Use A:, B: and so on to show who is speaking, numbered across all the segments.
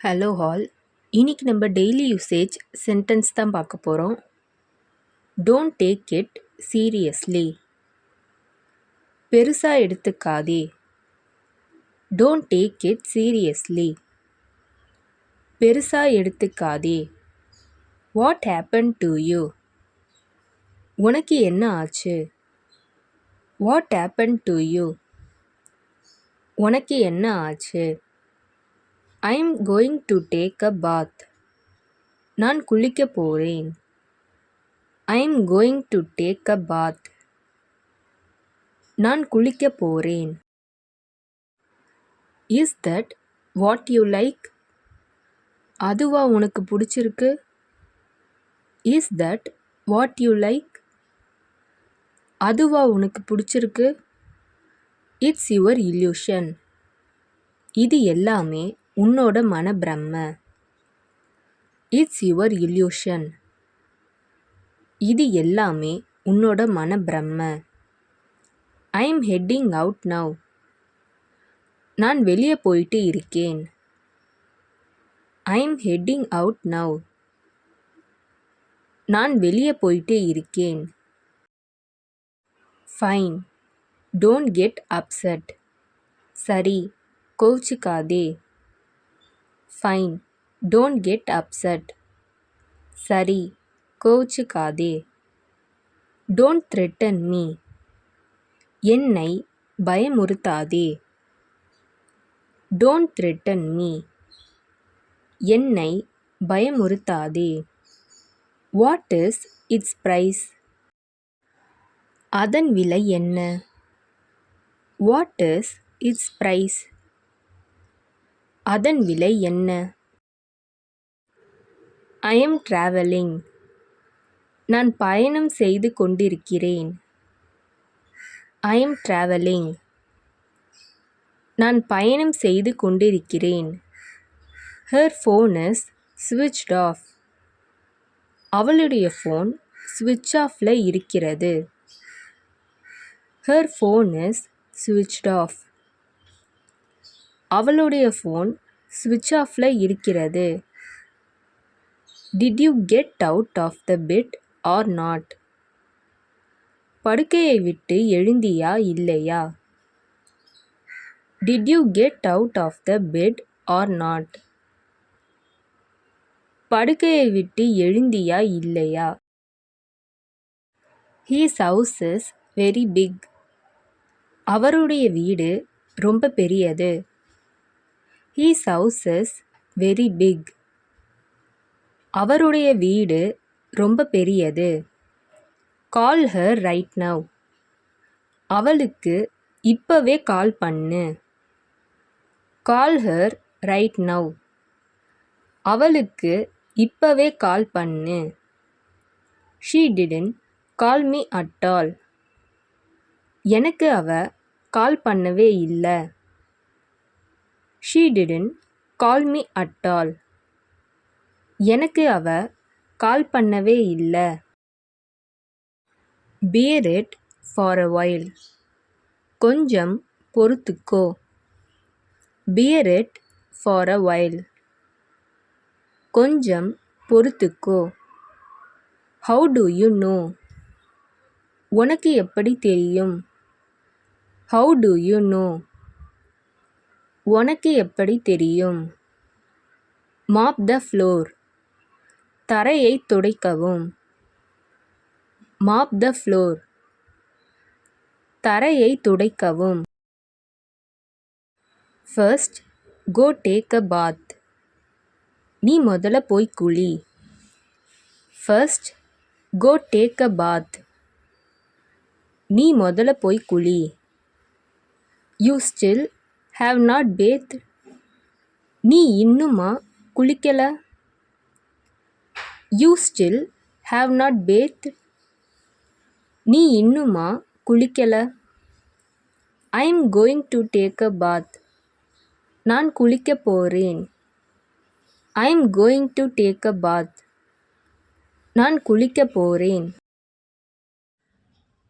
A: Hello all. இன்னைக்கு நம்ம daily usage sentence தான் பார்க்க போகிறோம். Don't take it seriously. பெருசாக எடுத்துக்காதே. Don't take it seriously. பெருசாக எடுத்துக்காதே. What happen to you? உனக்கு என்ன ஆச்சு? What happen to you? உனக்கு என்ன ஆச்சு? I am going to take a bath. நான் குளிக்க போகிறேன். I am going to take a bath. நான் குளிக்க போகிறேன். Is that what you like? அதுவா உனக்கு பிடிச்சிருக்கு? Is that what you like? அதுவா உனக்கு பிடிச்சிருக்கு? It's your illusion. இது எல்லாமே உன்னோட மனப்பிரம. It's your illusion. இது எல்லாமே உன்னோட மனப்பிரம. I am heading out now. நான் வெளியே போயிட்டு இருக்கேன். I am heading out now. நான் வெளியே போயிட்டு இருக்கேன். ஃபைன். Don't get upset. சரி, கோவிச்சுக்காதே. ஃபைன். Don't get upset. சரி, கோவிச்சுக்காதே. Don't threaten me. என்னை பயமுறுத்தாதே. Don't threaten me. என்னை பயமுறுத்தாதே. What is its price? அதன் விலை என்ன? What is its price? அதன் விலை என்ன? I am travelling. நான் பயணம் செய்து கொண்டிருக்கிறேன். I am travelling. நான் பயணம் செய்து கொண்டிருக்கிறேன். Her phone is switched off. அவளுடைய ஃபோன் ஸ்விட்ச் ஆஃப்ல இருக்கிறது. Her phone is switched off. அவளுடைய ஃபோன் ஸ்விட்ச் ஆஃப்ல இருக்கிறது. Did you get out of the bed or not? படுக்கையை விட்டு எழுந்தியா இல்லையா? Did you get out of the bed or not? படுக்கையை விட்டு எழுந்தியா இல்லையா? His house is very big. அவருடைய வீடு ரொம்ப பெரியது. His house is very big. அவருடைய வீடு ரொம்ப பெரியது. Call her right now. அவளுக்கு இப்பவே கால் பண்ணு. Call her right now. அவளுக்கு இப்பவே கால் பண்ணு. She didn't call me at all. எனக்கு அவ கால் பண்ணவே இல்லை. She didn't call me at all. எனக்கு அவ கால் பண்ணவே இல்லை. Bear it for a while. கொஞ்சம் பொறுத்துக்கோ. Bear it for a while. கொஞ்சம் பொறுத்துக்கோ. How do you know? உனக்கு எப்படி தெரியும்? How do you know? உனக்கு எப்படி தெரியும்? Mop the floor. தரையை துடைக்கவும். Mop the floor. தரையை துடைக்கவும். First go take a bath. நீ முதல்ல போய் குளி. First go take a bath. நீ முதல்ல போய் குளி. You still have not bathed. நீ இன்னுமா குளிக்கல? You still have not bathed. நீ இன்னுமா குளிக்கல? I am going to take a bath. நான் குளிக்க போகிறேன். I am going to take a bath. நான் குளிக்க போகிறேன்.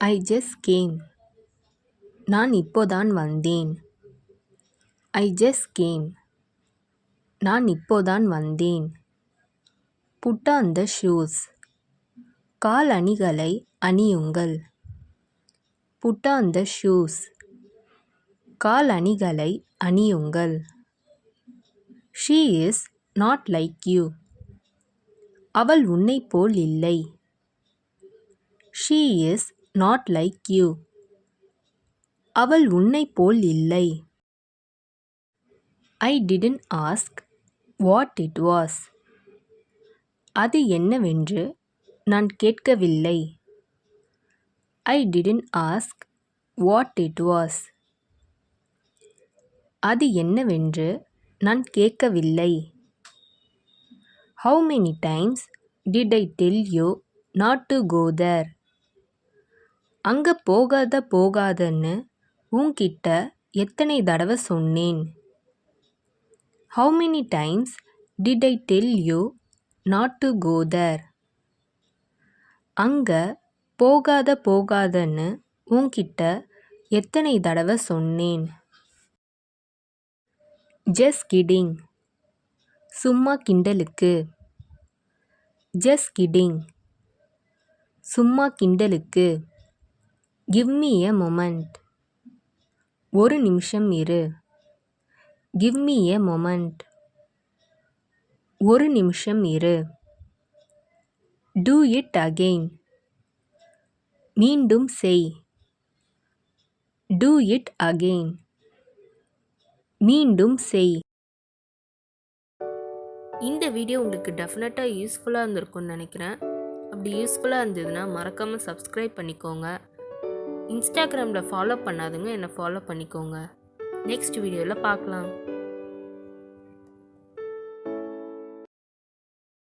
A: I just came. நான் இப்போதான் வந்தேன். I just came. நான் இப்போதான் வந்தேன். Put on the shoes. காலணிகளை அணியுங்கள். Put on the shoes. காலணிகளை அணியுங்கள். She is not like you. அவள் உன்னைப் போல் இல்லை. She is not like you. அவள் உன்னைப் போல் இல்லை. I didn't ask what it was. அது என்னவென்று நான் கேட்கவில்லை. I didn't ask what it was. அது என்னவென்று நான் கேட்கவில்லை. How many times did I tell you not to go there? அங்க போகாதன்னு உன்கிட்ட எத்தனை தடவை சொன்னேன். How many times did I tell you not to go there? அங்க போகாதன்னு உன்கிட்ட எத்தனை தடவை சொன்னேன். Just kidding. சும்மா கிண்டலுக்கு. Just kidding. சும்மா கிண்டலுக்கு. Give me a moment. ஒரு நிமிஷம் இரு. Give me a moment. ஒரு நிமிஷம் இரு. Do it again. மீண்டும் செய். Do it again. மீண்டும் செய். இந்த வீடியோ உங்களுக்கு டெஃபினட்டாக யூஸ்ஃபுல்லாக இருந்திருக்கும்னு நினைக்கிறேன். அப்படி யூஸ்ஃபுல்லாக இருந்ததுன்னா மறக்காமல் சப்ஸ்கிரைப் பண்ணிக்கோங்க. இன்ஸ்டாகிராமில் ஃபாலோ பண்ணாதுங்க என்னை ஃபாலோ பண்ணிக்கோங்க. நெக்ஸ்ட் வீடியோவில் பார்க்கலாம்.